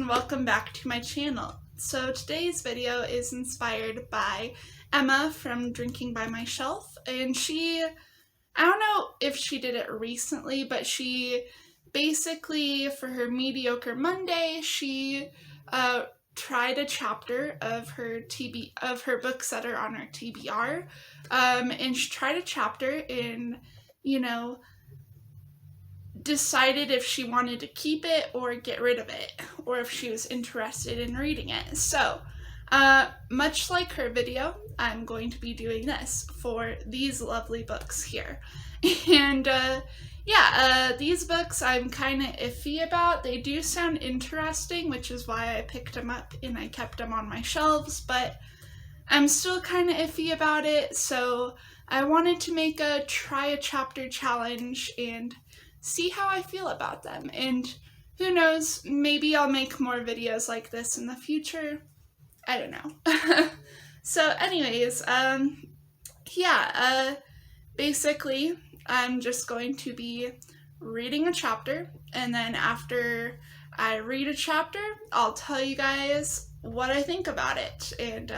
and welcome back to my channel. So today's video is inspired by Emma from Drinking by My Shelf, and I don't know if she did it recently, but she basically, for her Mediocre Monday, she tried a chapter of her books that are on her TBR, and she tried a chapter and, decided if she wanted to keep it or get rid of it, or if she was interested in reading it. So, much like her video, I'm going to be doing this for these lovely books here. And, these books I'm kind of iffy about. They do sound interesting, which is why I picked them up and I kept them on my shelves, but I'm still kind of iffy about it, so I wanted to try a chapter challenge and see how I feel about them. And who knows, maybe I'll make more videos like this in the future. I don't know. So anyways, basically I'm just going to be reading a chapter, and then after I read a chapter, I'll tell you guys what I think about it, and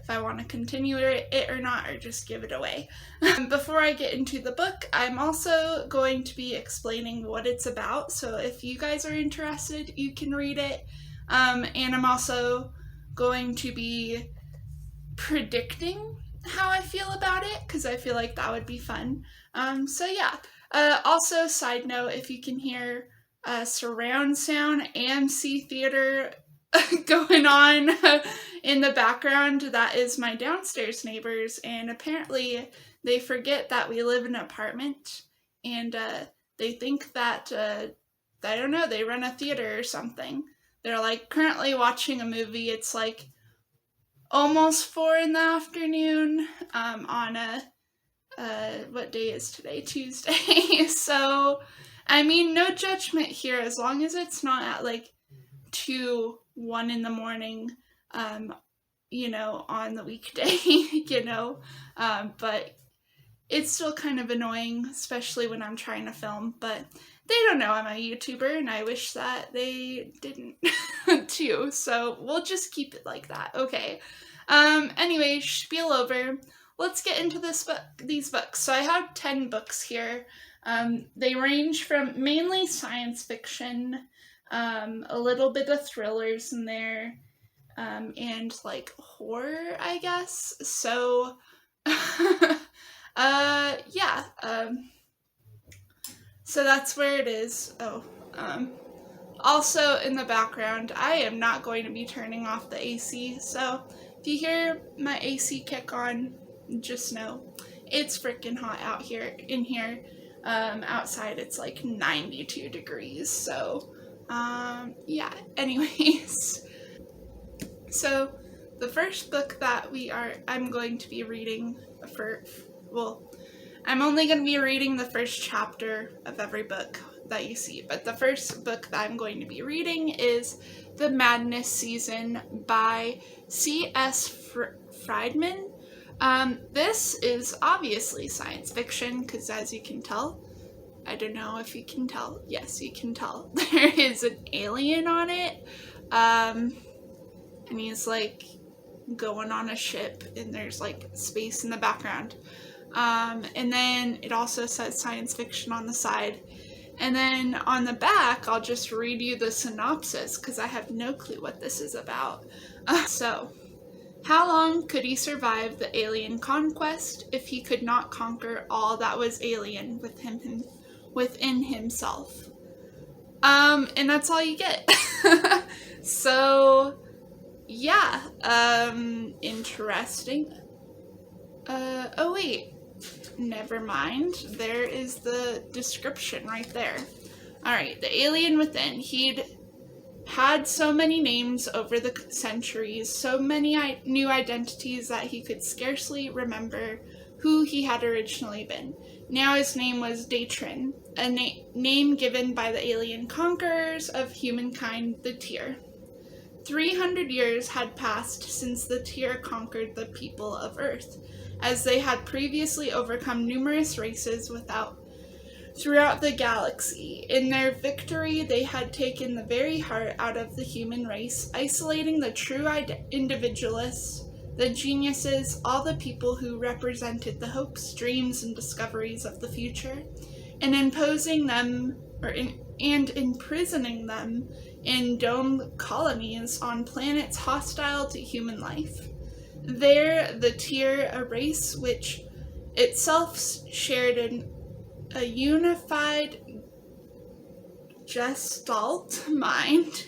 if I want to continue it or not, or just give it away. Before I get into the book, I'm also going to be explaining what it's about, so if you guys are interested, you can read it. And I'm also going to be predicting how I feel about it, because I feel like that would be fun. Also, side note, if you can hear surround sound, AMC theater going on in the background, that is my downstairs neighbors, and apparently they forget that we live in an apartment, and they think that, I don't know, they run a theater or something. They're like currently watching a movie. It's like almost 4 p.m. On what day is today? Tuesday. So, I mean, no judgment here, as long as it's not at like 1 in the morning, on the weekday, but it's still kind of annoying, especially when I'm trying to film, but they don't know I'm a YouTuber, and I wish that they didn't too, so we'll just keep it like that, okay? Anyway, spiel over. Let's get into these books. So I have 10 books here. They range from mainly science fiction, a little bit of thrillers in there, and like horror, I guess. So, so that's where it is. Also in the background, I am not going to be turning off the AC, so if you hear my AC kick on, just know it's freaking hot in here. Outside it's like 92 degrees, so anyways. So the first book that I'm going to be reading I'm only going to be reading the first chapter of every book that you see, but the first book that I'm going to be reading is The Madness Season by C.S. Friedman. This is obviously science fiction, because as you can tell, I don't know if you can tell, yes you can tell, there is an alien on it, and he's like going on a ship, and there's like space in the background, and then it also says science fiction on the side, and then on the back I'll just read you the synopsis, because I have no clue what this is about. So, how long could he survive the alien conquest if he could not conquer all that was alien within himself? And that's all you get. So, yeah, interesting. Oh wait, never mind. There is the description right there. Alright, the alien within. He'd had so many names over the centuries, so many new identities that he could scarcely remember who he had originally been. Now his name was Datrin, a name given by the alien conquerors of humankind, the Tyr. 300 years had passed since the Tyr conquered the people of Earth, as they had previously overcome numerous races without throughout the galaxy. In their victory, they had taken the very heart out of the human race, isolating the true individualists, the geniuses, all the people who represented the hopes, dreams, and discoveries of the future, and imposing them, and imprisoning them in domed colonies on planets hostile to human life. There, the Tier, a race which itself shared a unified gestalt mind,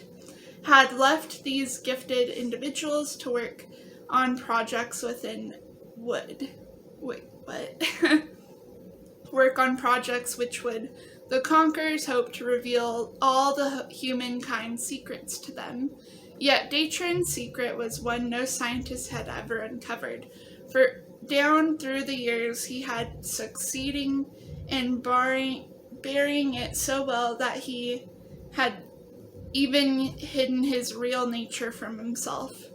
had left these gifted individuals to work on projects within wood. Wait, what? Work on projects which would the conquerors hope to reveal all the humankind's secrets to them. Yet Datron's secret was one no scientist had ever uncovered, for down through the years he had succeeding in burying it so well that he had even hidden his real nature from himself.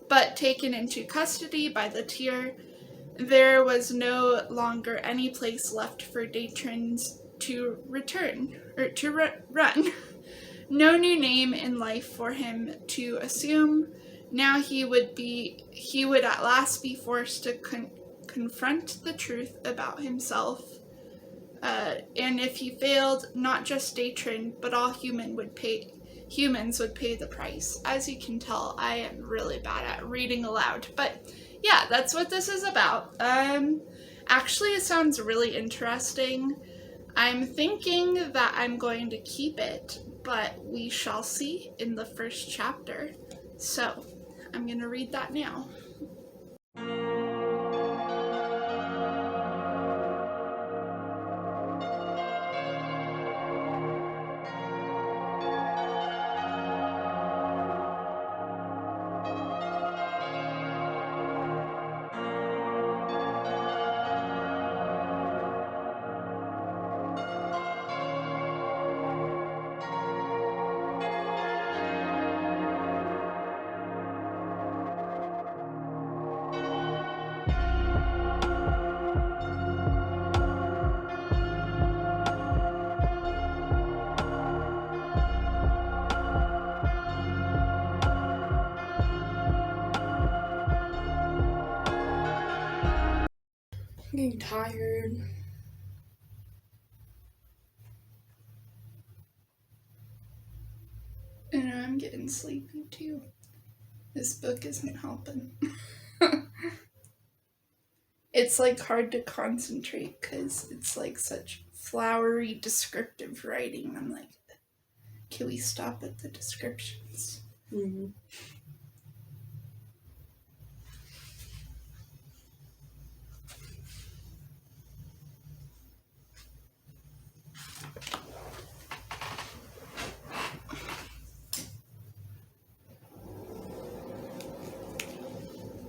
But taken into custody by the Tier, there was no longer any place left for Datrons to return, or to run. No new name in life for him to assume. Now he would at last be forced to confront the truth about himself. And if he failed, not just Datron, but all humans would pay the price. As you can tell, I am really bad at reading aloud, but yeah, that's what this is about. Actually, it sounds really interesting. I'm thinking that I'm going to keep it, but we shall see in the first chapter. So, I'm going to read that now. I'm getting tired. And I'm getting sleepy too. This book isn't helping. It's like hard to concentrate because it's like such flowery descriptive writing. I'm like, can we stop at the descriptions? Mm-hmm.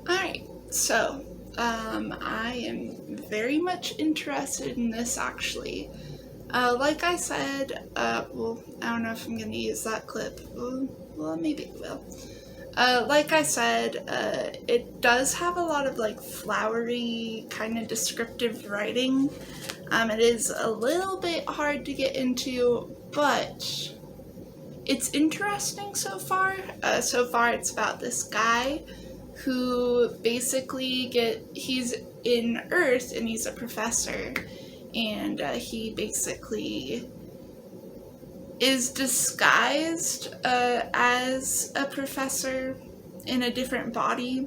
Alright, so I am very much interested in this actually. Like I said, well, I don't know if I'm going to use that clip. Well, maybe it will. Like I said, it does have a lot of like flowery kind of descriptive writing. It is a little bit hard to get into, but it's interesting so far. So far it's about this guy who basically he's in Earth and he's a professor, and he basically is disguised as a professor in a different body,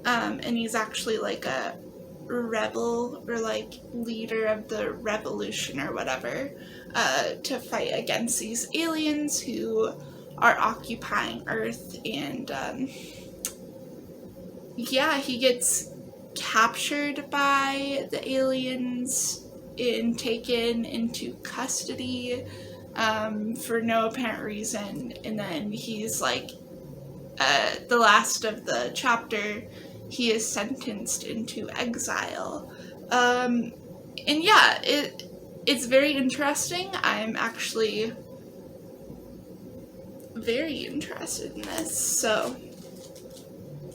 and he's actually like a rebel or like leader of the revolution or whatever, to fight against these aliens who are occupying Earth. And yeah, he gets captured by the aliens and taken into custody for no apparent reason, and then he's like, the last of the chapter, he is sentenced into exile. And yeah, it's very interesting. I'm actually very interested in this, so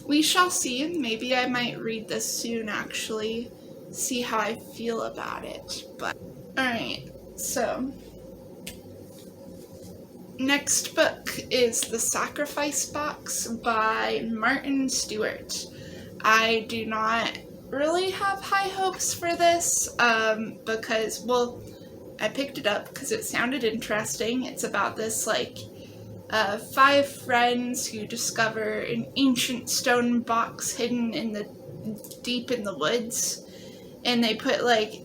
we shall see. Maybe I might read this soon, actually, see how I feel about it. But alright, So, next book is The Sacrifice Box by Martin Stewart. I do not really have high hopes for this because, well, I picked it up because it sounded interesting. It's about this, like, 5 friends who discover an ancient stone box hidden in deep in the woods, and they put, like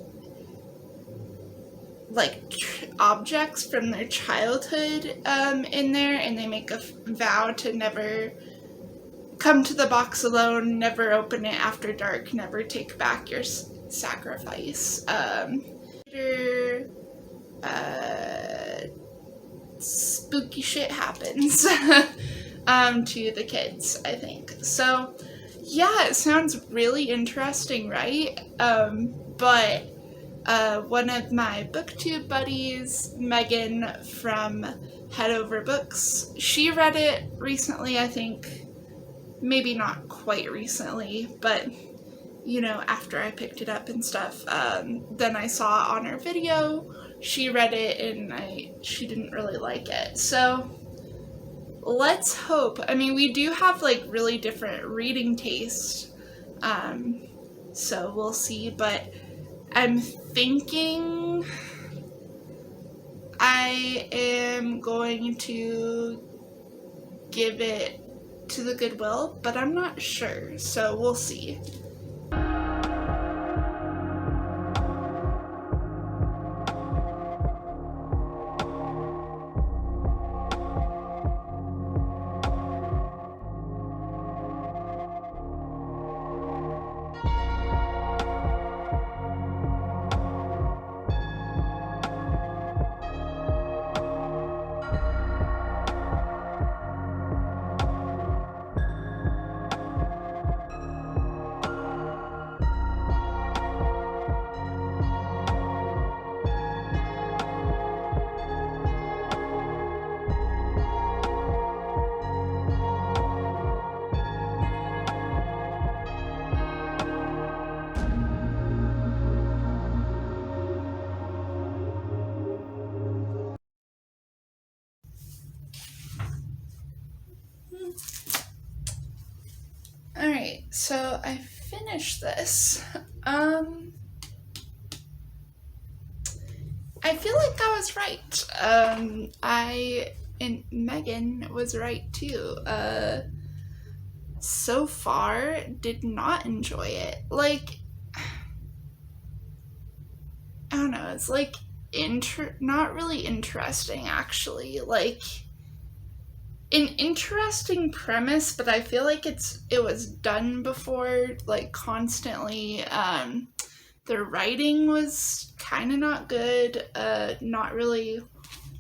objects from their childhood in there, and they make a vow to never come to the box alone, never open it after dark, never take back your sacrifice. Spooky shit happens to the kids, I think. So, yeah, it sounds really interesting, right? But one of my booktube buddies, Megan from Head Over Books, she read it recently, I think. Maybe not quite recently, but, you know, after I picked it up and stuff. Then I saw on her video, she read it, and she didn't really like it. So, let's hope. I mean, we do have, like, really different reading tastes, so we'll see, but I'm thinking I am going to give it to the Goodwill, but I'm not sure, so we'll see. Alright, so I finished this. I feel like I was right. And Megan was right too. So far, did not enjoy it. Like, I don't know, it's like not really interesting, actually. Like, an interesting premise, but I feel like it was done before, like, constantly. The writing was kind of not good, not really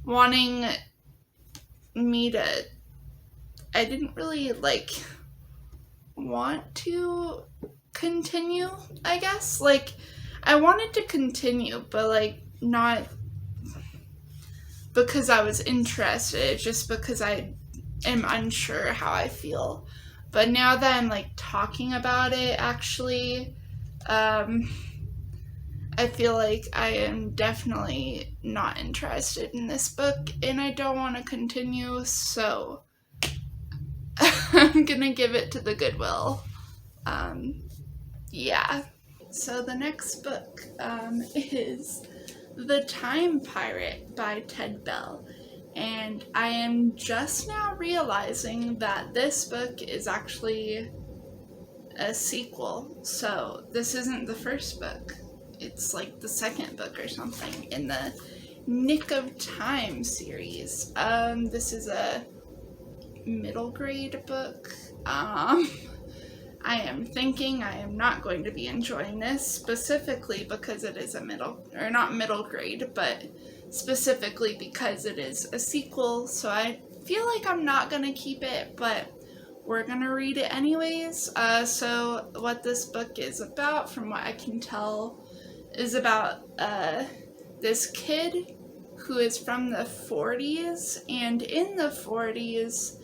wanting me to, I didn't really, like, want to continue, I guess. Like, I wanted to continue, but, like, not because I was interested, just because I am unsure how I feel. But now that I'm, like, talking about it, actually, I feel like I am definitely not interested in this book, and I don't want to continue, so I'm gonna give it to the Goodwill. Yeah. So the next book is The Time Pirate by Ted Bell. And I am just now realizing that this book is actually a sequel. So this isn't the first book. It's like the second book or something in the Nick of Time series. This is a middle grade book. I am thinking I am not going to be enjoying this, specifically because it is not middle grade, but specifically because it is a sequel, so I feel like I'm not going to keep it, but we're going to read it anyways. So what this book is about, from what I can tell, is about this kid who is from the 40s, and in the 40s,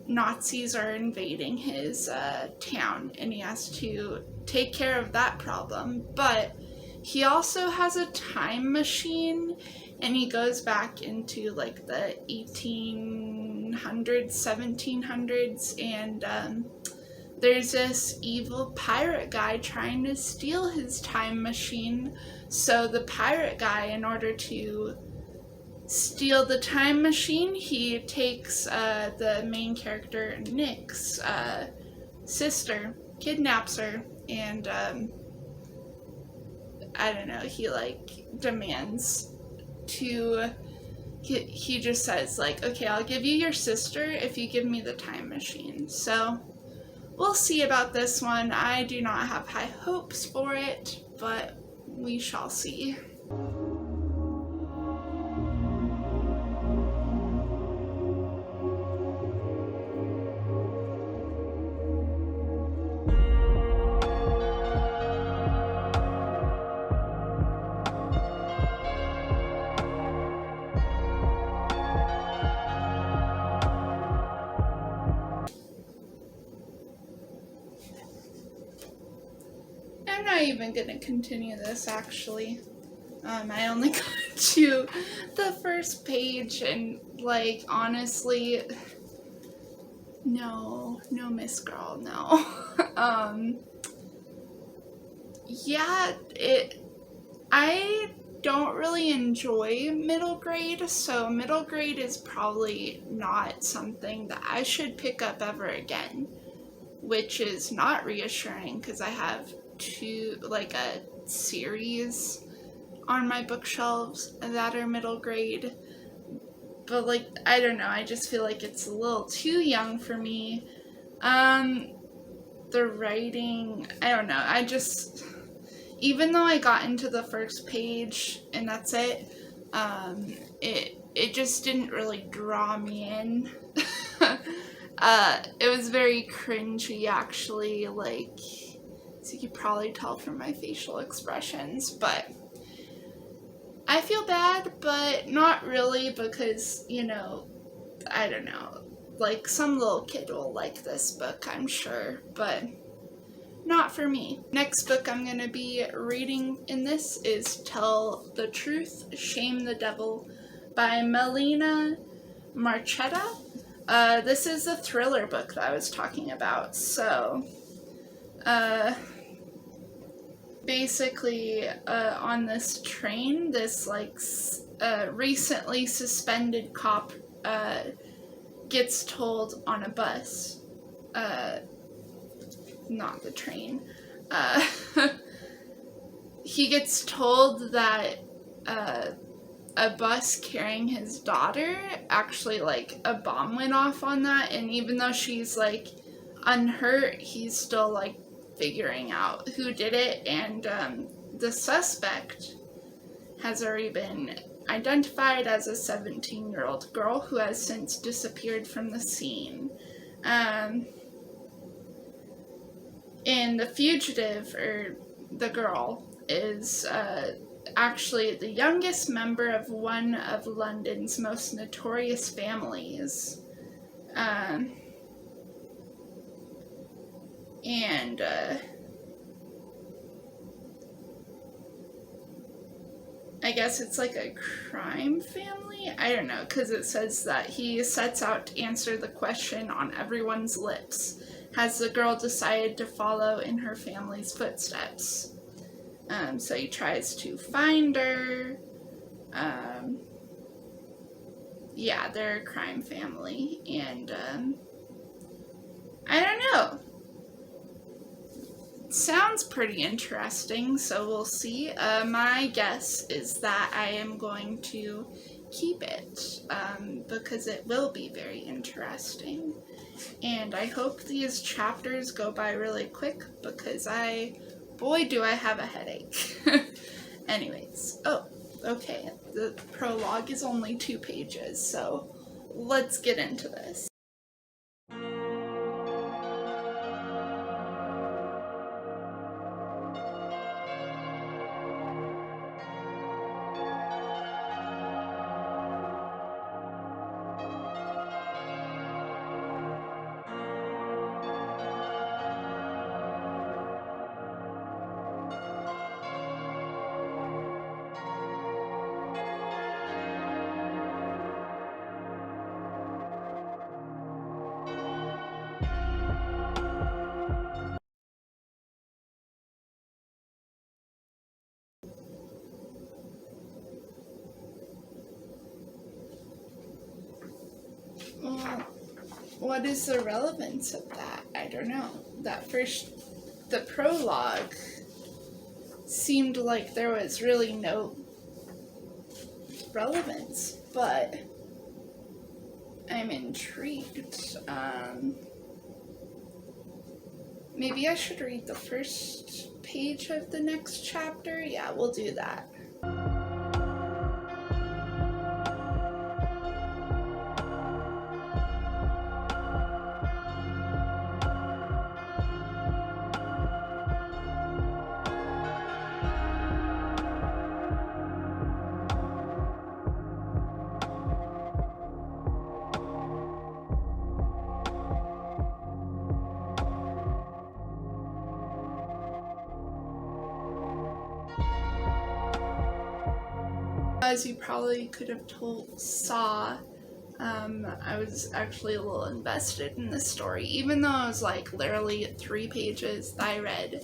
Nazis are invading his town, and he has to take care of that problem. But He also has a time machine, and he goes back into like the 1800s, 1700s, and there's this evil pirate guy trying to steal his time machine. So the pirate guy, in order to steal the time machine, he takes the main character Nick's sister, kidnaps her, and I don't know, he like demands to, he just says like, okay, I'll give you your sister if you give me the time machine. So we'll see about this one. I do not have high hopes for it, but we shall see. I'm not even gonna continue this, actually. I only got to the first page, and like, honestly, no, Miss Girl, no. Yeah, I don't really enjoy middle grade, so middle grade is probably not something that I should pick up ever again, which is not reassuring because I have a series on my bookshelves that are middle grade, but like, I don't know, I just feel like it's a little too young for me. The writing, I don't know, even though I got into the first page and that's it, it just didn't really draw me in. It was very cringy, actually, like, so you could probably tell from my facial expressions, but I feel bad, but not really, because, you know, I don't know, like, some little kid will like this book, I'm sure, but not for me. Next book I'm going to be reading in this is Tell the Truth, Shame the Devil by Melina Marchetta. This is the thriller book that I was talking about. So, basically, on this train, this like recently suspended cop gets told on a bus, not the train, he gets told that a bus carrying his daughter, actually, like, a bomb went off on that, and even though she's like unhurt, he's still like figuring out who did it, and the suspect has already been identified as a 17-year-old girl who has since disappeared from the scene. And the fugitive, or the girl, is actually the youngest member of one of London's most notorious families. And I guess it's like a crime family? I don't know, because it says that he sets out to answer the question on everyone's lips. Has the girl decided to follow in her family's footsteps? So he tries to find her. Yeah, they're a crime family, and I don't know. Sounds pretty interesting, so we'll see. My guess is that I am going to keep it, because it will be very interesting. And I hope these chapters go by really quick, because boy, do I have a headache. Anyways, oh, okay, the prologue is only 2 pages, so let's get into this. Well, what is the relevance of that? I don't know. The prologue seemed like there was really no relevance, but I'm intrigued. Maybe I should read the first page of the next chapter? Yeah, we'll do that. As you probably could have saw, I was actually a little invested in this story, even though it was like literally 3 pages that I read.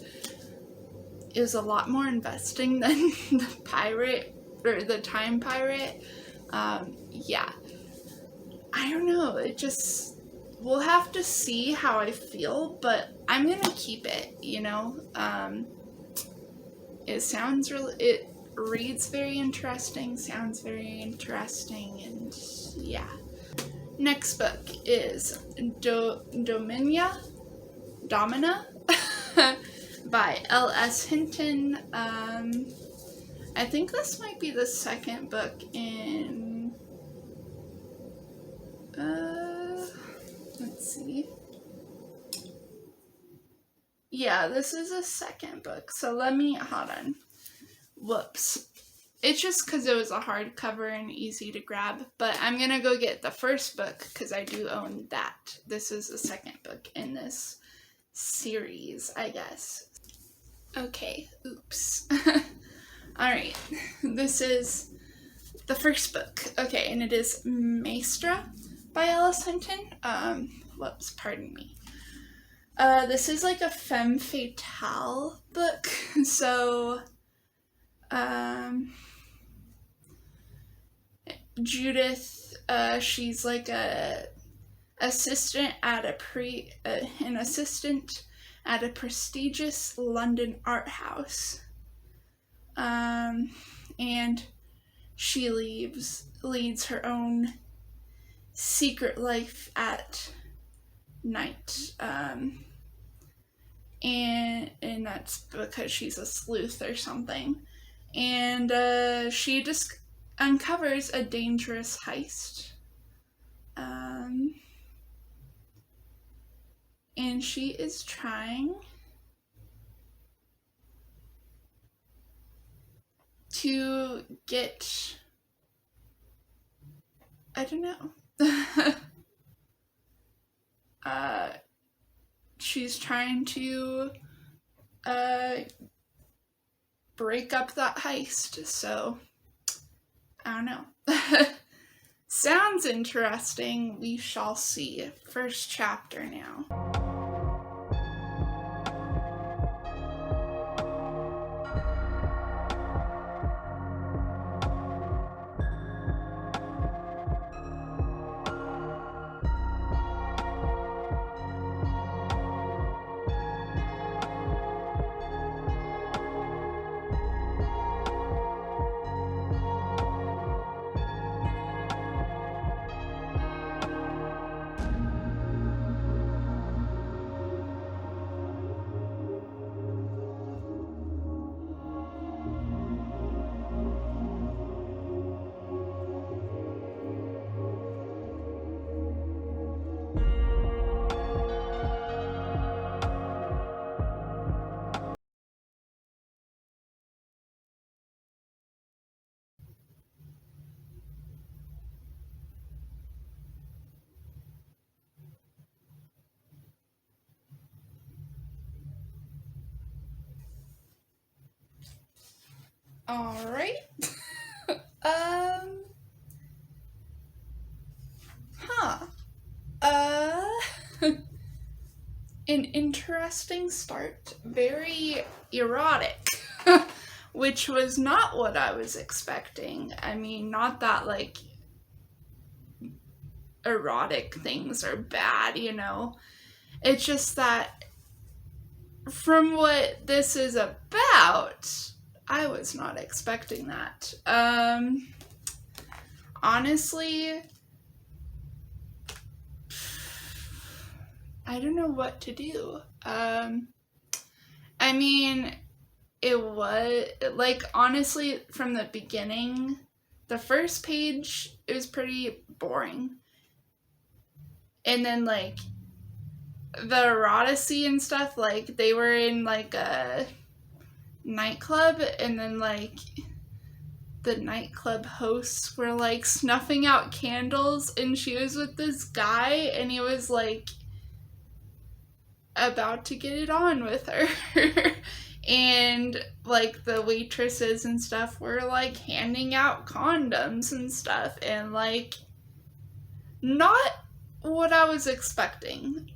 It was a lot more investing than the pirate, or the time pirate. Yeah. I don't know, we'll have to see how I feel, but I'm gonna keep it, you know? It reads very interesting, sounds very interesting, and yeah. Next book is Domina by L.S. Hinton. I think this might be the second book in, let's see. Yeah, this is a second book, so hold on. Whoops. It's just because it was a hardcover and easy to grab, but I'm gonna go get the first book because I do own that. This is the second book in this series, I guess. Okay, oops. Alright, this is the first book. Okay, and it is Maestra by L.S. Hinton. Whoops, pardon me. This is like a femme fatale book, so Judith, she's like an assistant at a prestigious London art house, and she leads her own secret life at night, and that's because she's a sleuth or something. And she just uncovers a dangerous heist. And she is trying to get, I don't know. She's trying to break up that heist, so I don't know. Sounds interesting. We shall see. First chapter now. Alright. An interesting start. Very erotic. Which was not what I was expecting. I mean, not that, like, erotic things are bad, you know. It's just that from what this is about, I was not expecting that. Honestly, I don't know what to do. I mean, it was, like, honestly, from the beginning, the first page, it was pretty boring. And then, like, the eroticy and stuff, like, they were in, like, a nightclub, and then, like, the nightclub hosts were, like, snuffing out candles, and she was with this guy, and he was, like, about to get it on with her. And, like, the waitresses and stuff were, like, handing out condoms and stuff, and, like, not what I was expecting.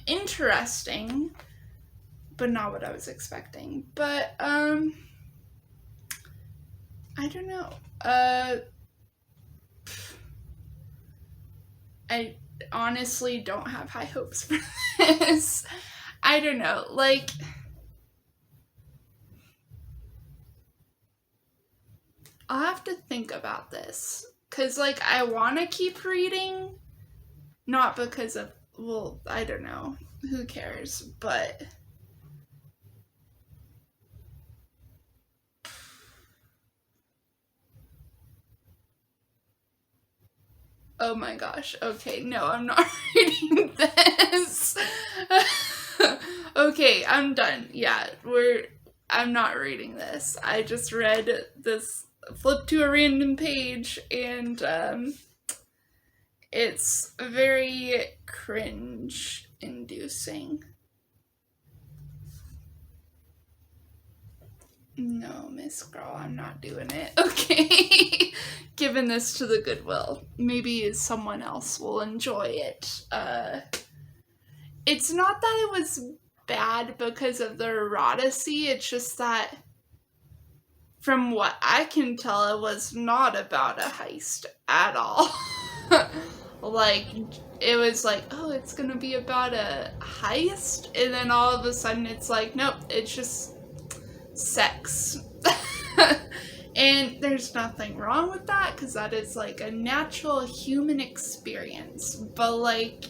Interesting, but not what I was expecting. But, I don't know. I honestly don't have high hopes for this. I don't know, like, I'll have to think about this, because, like, I want to keep reading, not because of, well, I don't know, who cares, but oh my gosh, okay, no, I'm not reading this. Okay, I'm done. Yeah, I'm not reading this. I just read this, flipped to a random page, and it's very cringe-inducing. No, Miss Girl, I'm not doing it. Okay. Giving this to the Goodwill. Maybe someone else will enjoy it. It's not that it was bad because of the eroticy, it's just that from what I can tell, it was not about a heist at all. Like, it was like, oh, it's gonna be about a heist, and then all of a sudden it's like, nope, it's just sex. And there's nothing wrong with that, because that is, like, a natural human experience, but, like,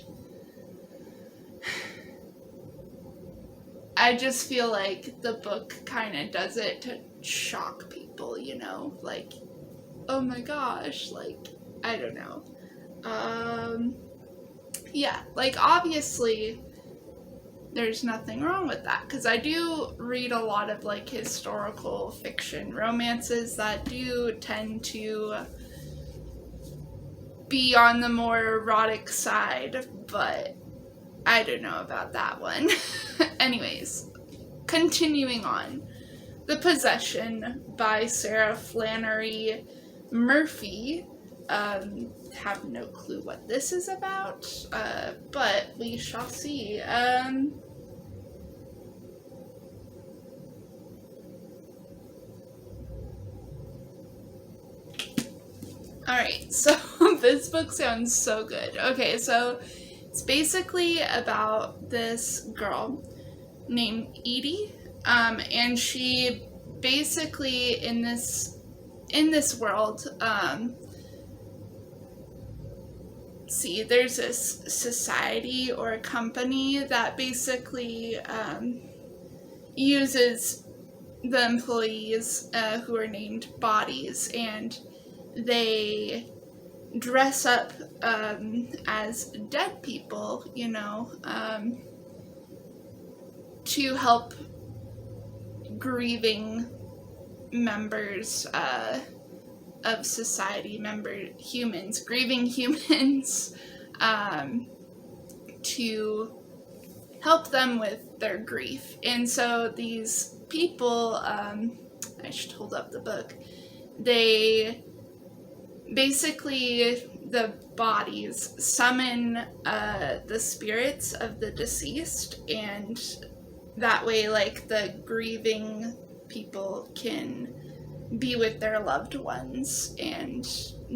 I just feel like the book kind of does it to shock people, you know, like, oh my gosh, like, I don't know. Yeah, like, obviously there's nothing wrong with that, because I do read a lot of, like, historical fiction romances that do tend to be on the more erotic side, but I don't know about that one. Anyways, continuing on. The Possession by Sarah Flannery Murphy. Have no clue what this is about, but we shall see. Alright, so this book sounds so good. Okay, so it's basically about this girl named Edie, and she basically in this world, see, there's this society or a company that basically uses the employees who are named bodies, and they dress up as dead people, you know, to help grieving members of society, grieving humans, to help them with their grief. And so these people, I should hold up the book, they basically, the bodies summon the spirits of the deceased, and that way, like, the grieving people can be with their loved ones and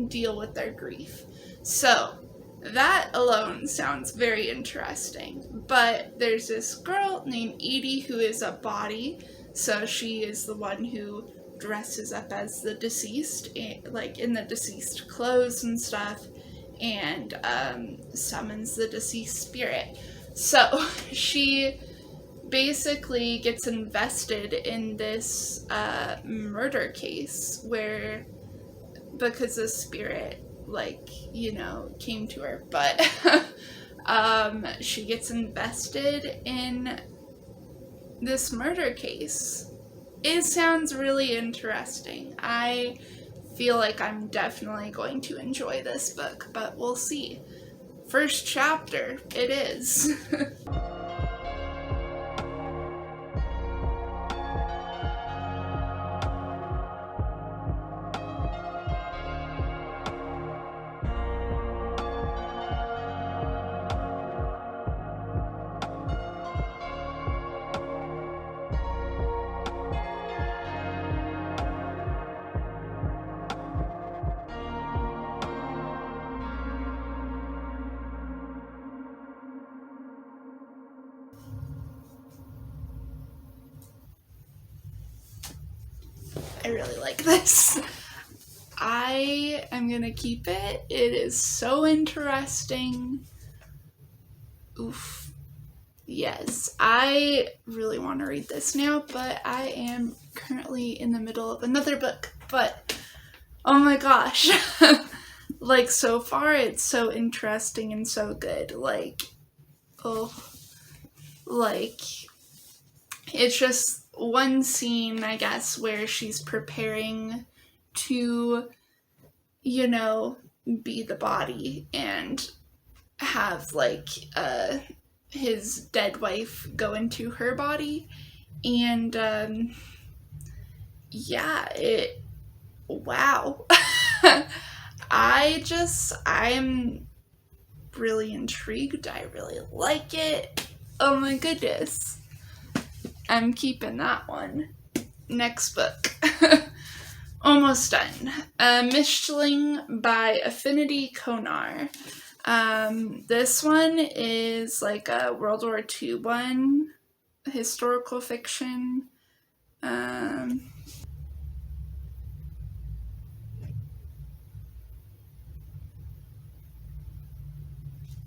deal with their grief. So that alone sounds very interesting. But there's this girl named Edie who is a body, so she is the one who dresses up as the deceased, like in the deceased clothes and stuff, and summons the deceased spirit. So she basically gets invested in this murder case where, because the spirit, like, you know, came to her, but she gets invested in this murder case. It sounds really interesting. I feel like I'm definitely going to enjoy this book, but we'll see. First chapter, it is. I really like this. I am gonna keep it. It is so interesting. Oof. Yes, I really want to read this now, but I am currently in the middle of another book. But oh my gosh. Like, so far it's so interesting and so good. Like, oh, like, it's just one scene, I guess, where she's preparing to, you know, be the body and have, like, his dead wife go into her body. And, yeah, wow. I'm really intrigued. I really like it. Oh my goodness. I'm keeping that one. Next book. Almost done. Mistling by Affinity Konar. This one is like a World War II one, historical fiction.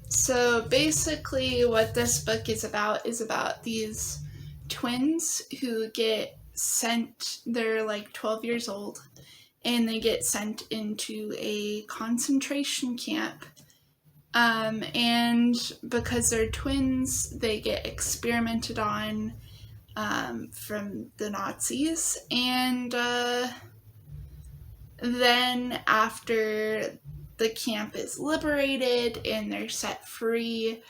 So basically what this book is about these twins who get sent, they're like 12 years old, and they get sent into a concentration camp. And because they're twins, they get experimented on from the Nazis. And then after the camp is liberated and they're set free,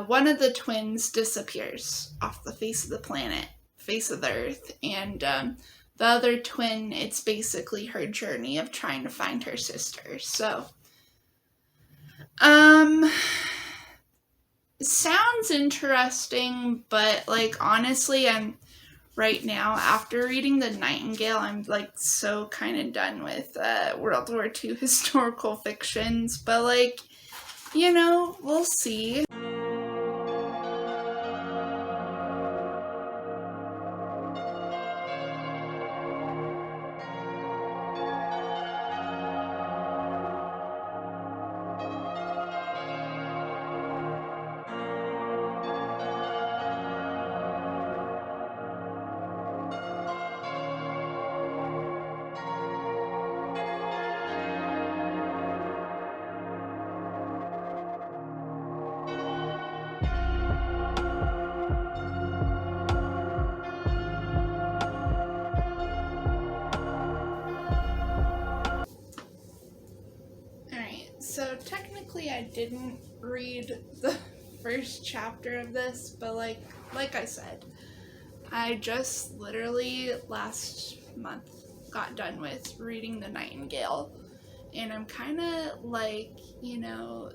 one of the twins disappears off the face of the planet, face of the earth, and the other twin, it's basically her journey of trying to find her sister. So, sounds interesting, but like honestly, right now, after reading The Nightingale, I'm like so kind of done with World War II historical fictions, but like, you know, we'll see. So technically I didn't read the first chapter of this, but like I said, I just literally last month got done with reading The Nightingale, and I'm kind of like, you know,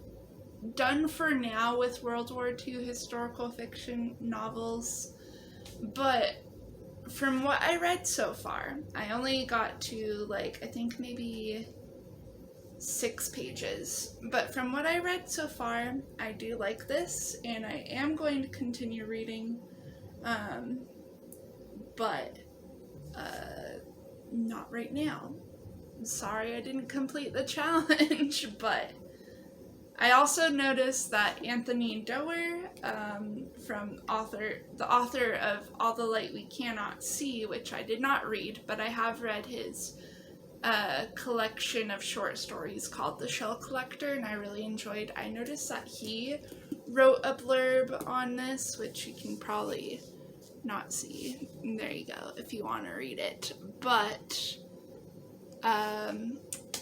done for now with World War II historical fiction novels. But from what I read so far, I only got to like, I think maybe 6 pages. But from what I read so far, I do like this, and I am going to continue reading, but not right now. Sorry I didn't complete the challenge, but I also noticed that Anthony Doerr, from the author of All the Light We Cannot See, which I did not read, but I have read his collection of short stories called The Shell Collector, and I really enjoyed. I noticed that he wrote a blurb on this, which you can probably not see. There you go, if you want to read it. But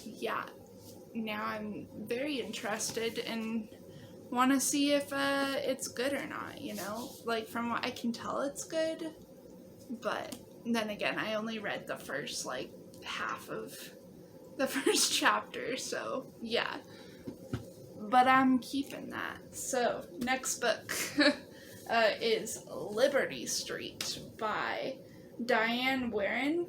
yeah, now I'm very interested and want to see if it's good or not, you know? Like, from what I can tell, it's good, but then again, I only read the first, like, half of the first chapter, so yeah. But I'm keeping that. So, next book is Liberty Street by Diane Warren.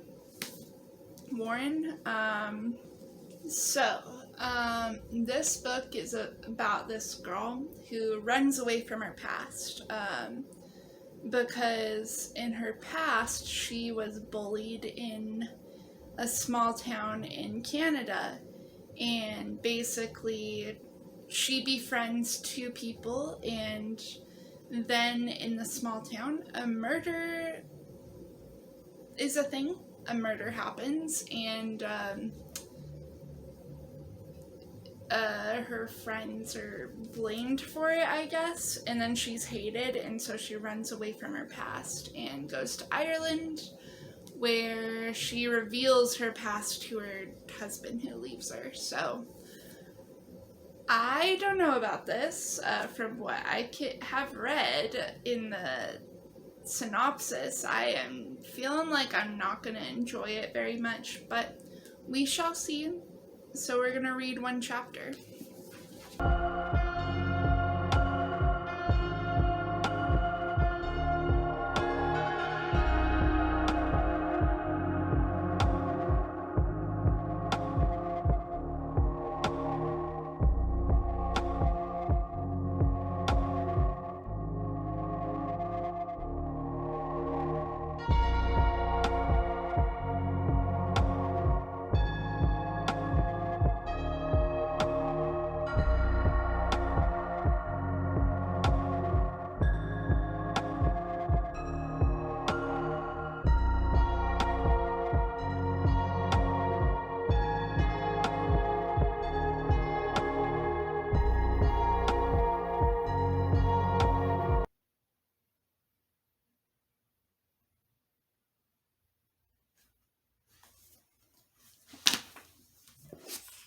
This book is about this girl who runs away from her past, because in her past she was bullied in a small town in Canada, and basically she befriends 2 people, and then in the small town a murder is a thing. A murder happens, and her friends are blamed for it, I guess, and then she's hated, and so she runs away from her past and goes to Ireland, where she reveals her past to her husband who leaves her. So I don't know about this. From what I have read in the synopsis, I am feeling like I'm not going to enjoy it very much, but we shall see. So we're going to read 1 chapter.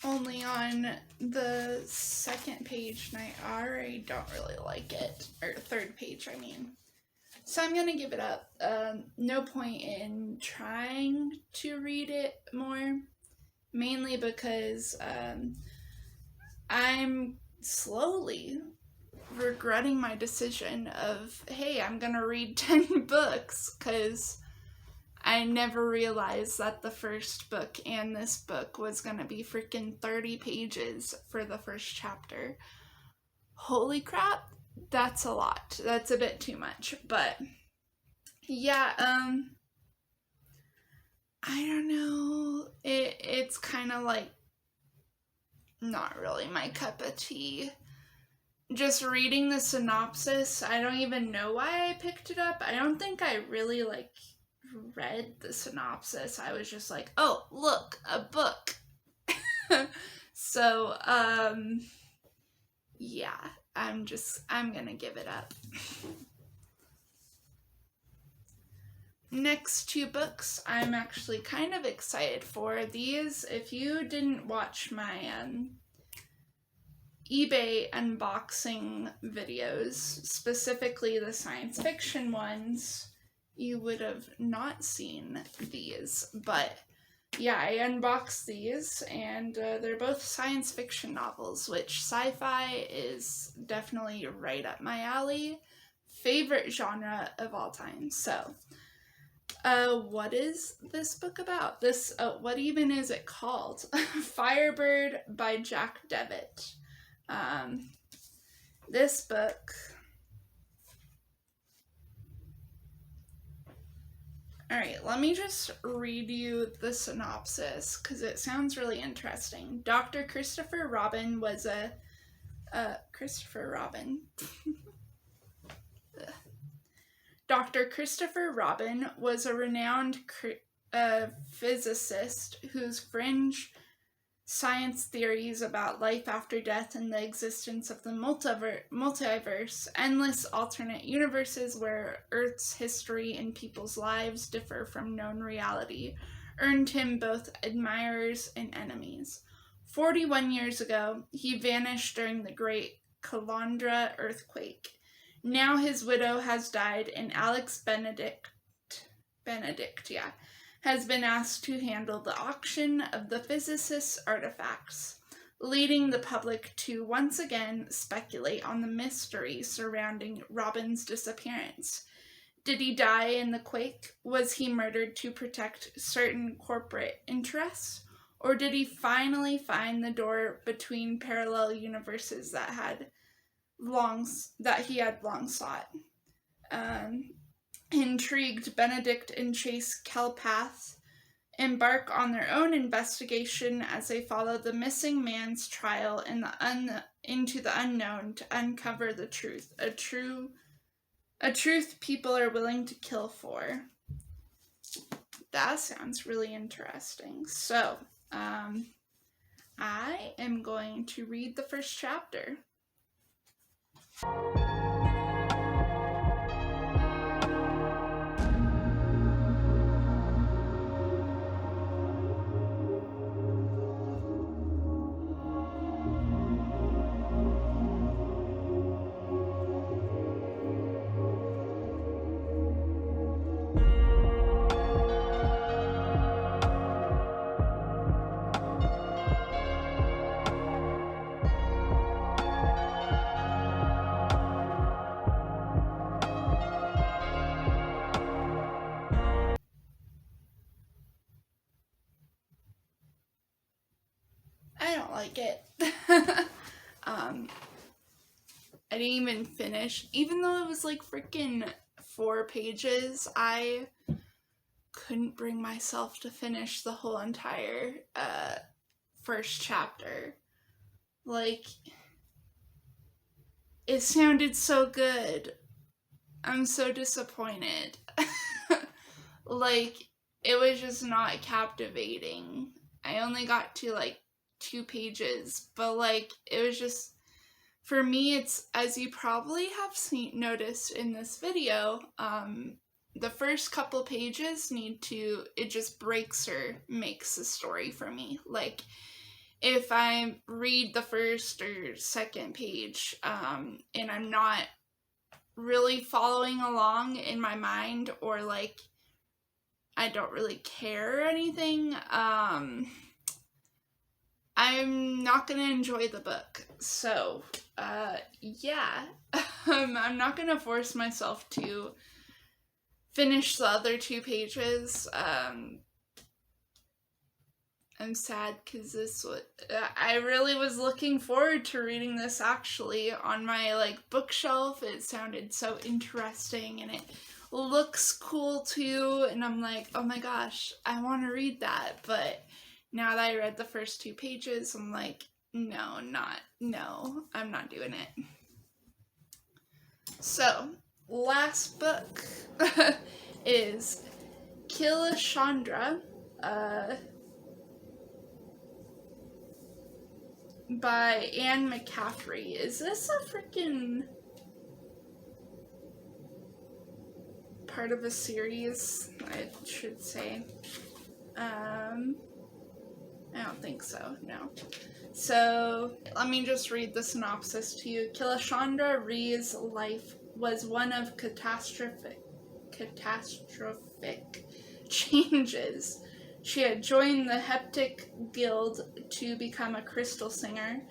Only on the 2nd page, and I already don't really like it. Or 3rd page, I mean. So I'm gonna give it up. No point in trying to read it more. Mainly because I'm slowly regretting my decision of, hey, I'm gonna read 10 books, because I never realized that the first book and this book was gonna be freaking 30 pages for the first chapter. Holy crap, that's a lot. That's a bit too much, but yeah, I don't know. It's kind of like not really my cup of tea. Just reading the synopsis, I don't even know why I picked it up. I don't think I really read the synopsis. I was just like, oh, look, a book. So, yeah, I'm gonna give it up. Next 2 books I'm actually kind of excited for. These, if you didn't watch my eBay unboxing videos, specifically the science fiction ones, you would have not seen these, but yeah, I unboxed these, and they're both science fiction novels, which sci-fi is definitely right up my alley. Favorite genre of all time. So What is this book about? What even is it called? Firebird by Jack Devitt. This book... Alright, let me just read you the synopsis, because it sounds really interesting. Dr. Christopher Robin was a... Christopher Robin... Dr. Christopher Robin was a renowned physicist whose fringe science theories about life after death and the existence of the multiverse, endless alternate universes where Earth's history and people's lives differ from known reality, earned him both admirers and enemies. 41 years ago, he vanished during the Great Killasandra earthquake. Now his widow has died, and Alex Benedict, has been asked to handle the auction of the physicist's artifacts, leading the public to once again speculate on the mystery surrounding Robin's disappearance. Did he die in the quake? Was he murdered to protect certain corporate interests? Or did he finally find the door between parallel universes that he had long sought? Intrigued, Benedict and Chase Kelpath embark on their own investigation as they follow the missing man's trial into the unknown to uncover the truth, a truth people are willing to kill for. That sounds really interesting. So, I am going to read the first chapter. I don't like it. I didn't even finish, even though it was like freaking 4 pages, I couldn't bring myself to finish the whole entire first chapter. Like, it sounded so good. I'm so disappointed. Like, it was just not captivating. I only got to like 2 pages, but like, it was just, for me, it's, as you probably have noticed in this video, the first couple pages it just breaks or makes the story for me. Like, if I read the first or second page, and I'm not really following along in my mind, or like, I don't really care or anything, I'm not gonna enjoy the book. So, yeah, I'm not gonna force myself to finish the other 2 pages. I'm sad because I really was looking forward to reading this actually on my like bookshelf. It sounded so interesting and it looks cool too, and I'm like, oh my gosh, I want to read that. But now that I read the first 2 pages, I'm like, no, I'm not doing it. So, last book is Killasandra, by Anne McCaffrey. Is this a freaking part of a series, I should say? I don't think so, no. So, let me just read the synopsis to you. Killasandra Ree's life was one of catastrophic changes. She had joined the Heptic Guild to become a crystal singer,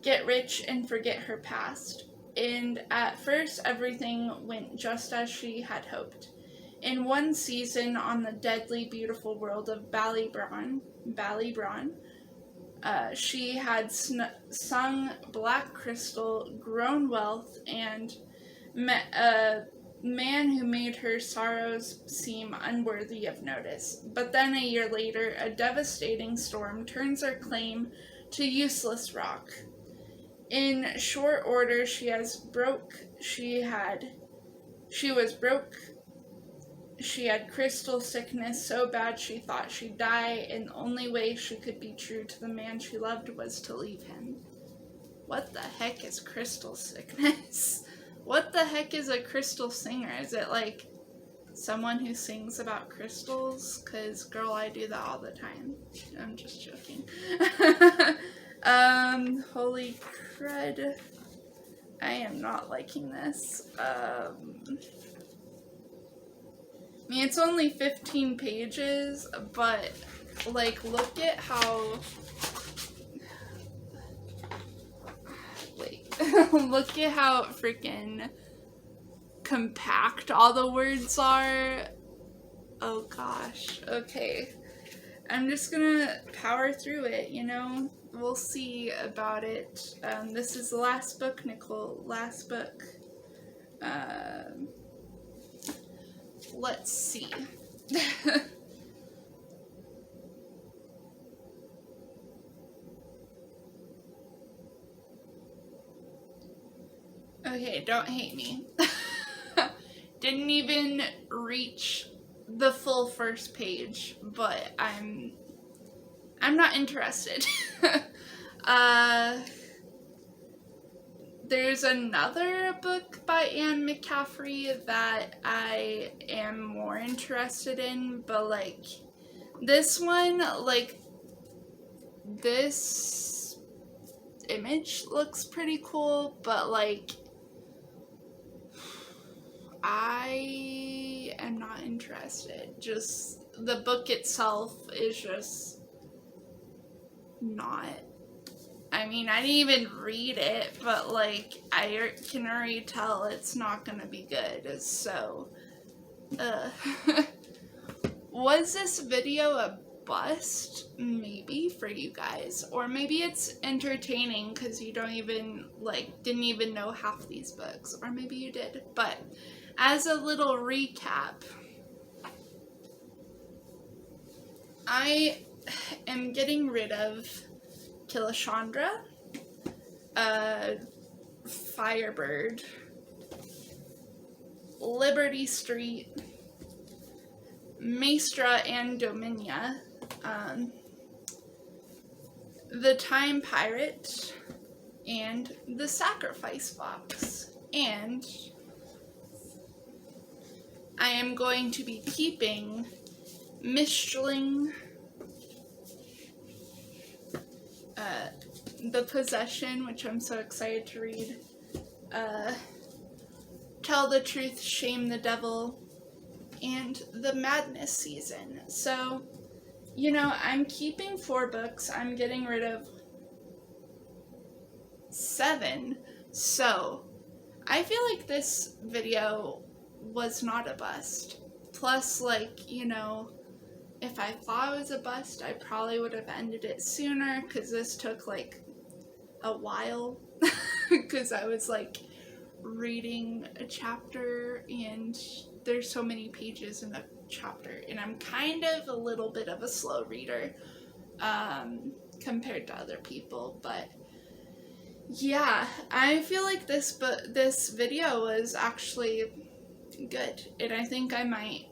get rich, and forget her past. And at first, everything went just as she had hoped. In one season on the deadly beautiful world of Ballybron, she had sung Black Crystal, grown wealth, and met a man who made her sorrows seem unworthy of notice. But then a year later, a devastating storm turns her claim to useless rock. In short order, she was broke. She had crystal sickness so bad she thought she'd die, and the only way she could be true to the man she loved was to leave him. What the heck is crystal sickness? What the heck is a crystal singer? Is it like someone who sings about crystals? Cause girl, I do that all the time. I'm just joking. Holy crud. I am not liking this. I mean, it's only 15 pages, but like, look at how, look at how freaking compact all the words are. Oh gosh, okay. I'm just gonna power through it, you know? We'll see about it. This is the last book, Nicole. Last book. Let's see. Okay, don't hate me. Didn't even reach the full first page, but I'm not interested. There's another book by Anne McCaffrey that I am more interested in, but like this one, like this image looks pretty cool, but like I am not interested. Just the book itself is just not. I mean, I didn't even read it, but like I can already tell it's not gonna be good. So, was this video a bust? Maybe for you guys, or maybe it's entertaining because you don't even didn't even know half these books, or maybe you did. But as a little recap, I am getting rid of Killasandra, Firebird, Liberty Street, Maestra and Dominique, the Time Pirate, and the Sacrifice Box. And I am going to be keeping Mistling, The Possession, which I'm so excited to read, Tell the Truth, Shame the Devil, and The Madness Season. So, you know, I'm keeping 4 books. I'm getting rid of 7. So, I feel like this video was not a bust. Plus, like, you know, if I thought it was a bust, I probably would have ended it sooner, because this took like a while, because I was like reading a chapter and there's so many pages in a chapter, and I'm kind of a little bit of a slow reader compared to other people. But yeah, I feel like this video was actually good, and I think I might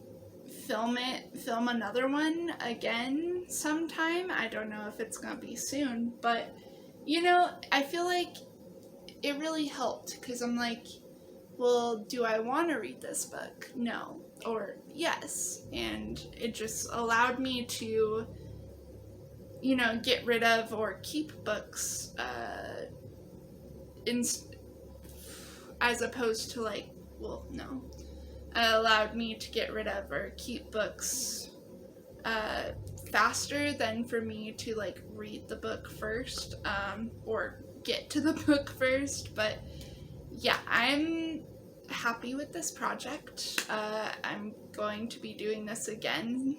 film another one again sometime. I don't know if it's gonna be soon, but you know, I feel like it really helped, because I'm like, well, do I want to read this book? No. Or yes. And it just allowed me to, you know, get rid of or keep books as opposed to like, well, no. It allowed me to get rid of or keep books faster than for me to like read the book first, or get to the book first. But yeah, I'm happy with this project. I'm going to be doing this again,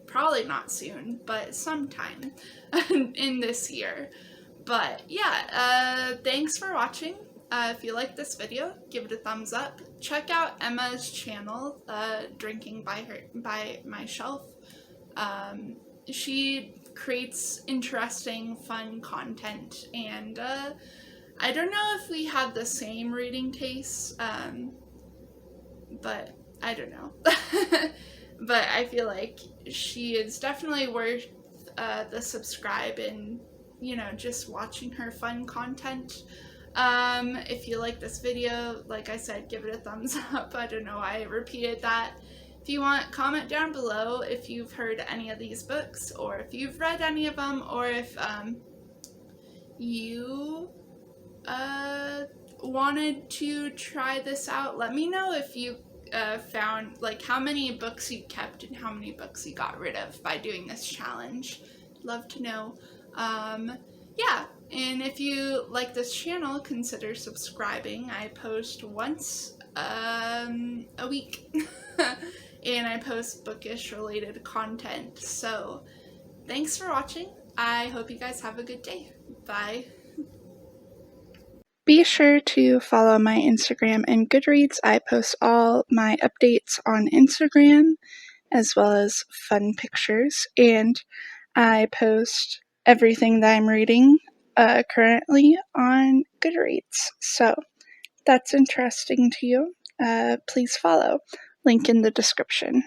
probably not soon, but sometime in this year. But yeah, thanks for watching. If you like this video, give it a thumbs up. Check out Emma's channel, Drinking by My Shelf. She creates interesting, fun content, and I don't know if we have the same reading tastes, but I don't know. But I feel like she is definitely worth the subscribe and, you know, just watching her fun content. If you like this video, like I said, give it a thumbs up. I don't know why I repeated that. If you want, comment down below if you've heard any of these books, or if you've read any of them, or if you wanted to try this out. Let me know if you found, like, how many books you kept and how many books you got rid of by doing this challenge. Love to know. Yeah, and if you like this channel, consider subscribing. I post once a week and I post bookish related content. So thanks for watching. I hope you guys have a good day. Bye. Be sure to follow my Instagram and Goodreads. I post all my updates on Instagram, as well as fun pictures, and I post everything that I'm reading currently on Goodreads. So if that's interesting to you, please follow. Link in the description.